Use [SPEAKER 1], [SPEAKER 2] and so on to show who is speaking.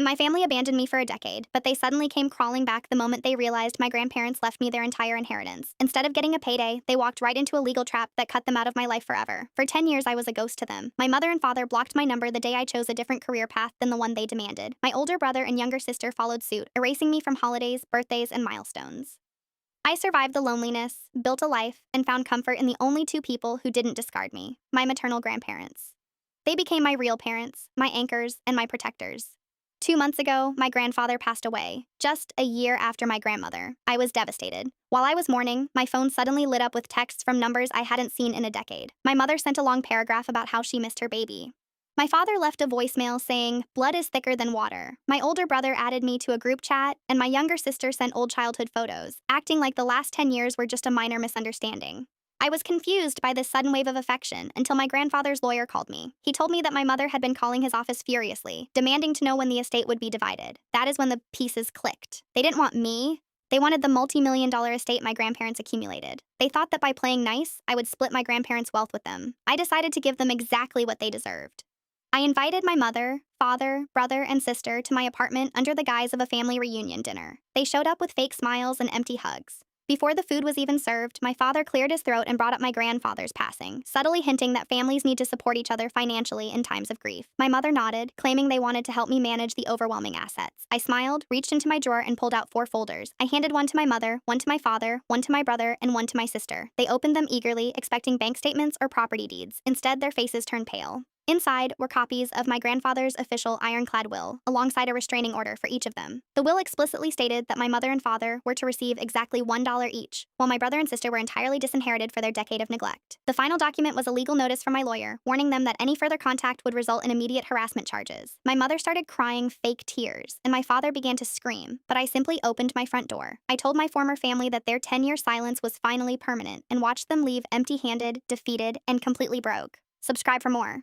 [SPEAKER 1] My family abandoned me for a decade, but they suddenly came crawling back the moment they realized my grandparents left me their entire inheritance. Instead of getting a payday, they walked right into a legal trap that cut them out of my life forever. For 10 years, I was a ghost to them. My mother and father blocked my number the day I chose a different career path than the one they demanded. My older brother and younger sister followed suit, erasing me from holidays, birthdays, and milestones. I survived the loneliness, built a life, and found comfort in the only two people who didn't discard me: my maternal grandparents. They became my real parents, my anchors, and my protectors. 2 months ago, my grandfather passed away, just a year after my grandmother. I was devastated. While I was mourning, my phone suddenly lit up with texts from numbers I hadn't seen in a decade. My mother sent a long paragraph about how she missed her baby. My father left a voicemail saying, "Blood is thicker than water." My older brother added me to a group chat, and my younger sister sent old childhood photos, acting like the last 10 years were just a minor misunderstanding. I was confused by this sudden wave of affection until my grandfather's lawyer called me. He told me that my mother had been calling his office furiously, demanding to know when the estate would be divided. That is when the pieces clicked. They didn't want me. They wanted the multi-million-dollar estate my grandparents accumulated. They thought that by playing nice, I would split my grandparents' wealth with them. I decided to give them exactly what they deserved. I invited my mother, father, brother, and sister to my apartment under the guise of a family reunion dinner. They showed up with fake smiles and empty hugs. Before the food was even served, my father cleared his throat and brought up my grandfather's passing, subtly hinting that families need to support each other financially in times of grief. My mother nodded, claiming they wanted to help me manage the overwhelming assets. I smiled, reached into my drawer, and pulled out 4 folders. I handed one to my mother, one to my father, one to my brother, and one to my sister. They opened them eagerly, expecting bank statements or property deeds. Instead, their faces turned pale. Inside were copies of my grandfather's official ironclad will, alongside a restraining order for each of them. The will explicitly stated that my mother and father were to receive exactly $1 each, while my brother and sister were entirely disinherited for their decade of neglect. The final document was a legal notice from my lawyer, warning them that any further contact would result in immediate harassment charges. My mother started crying fake tears, and my father began to scream, but I simply opened my front door. I told my former family that their 10-year silence was finally permanent, and watched them leave empty-handed, defeated, and completely broke. Subscribe for more.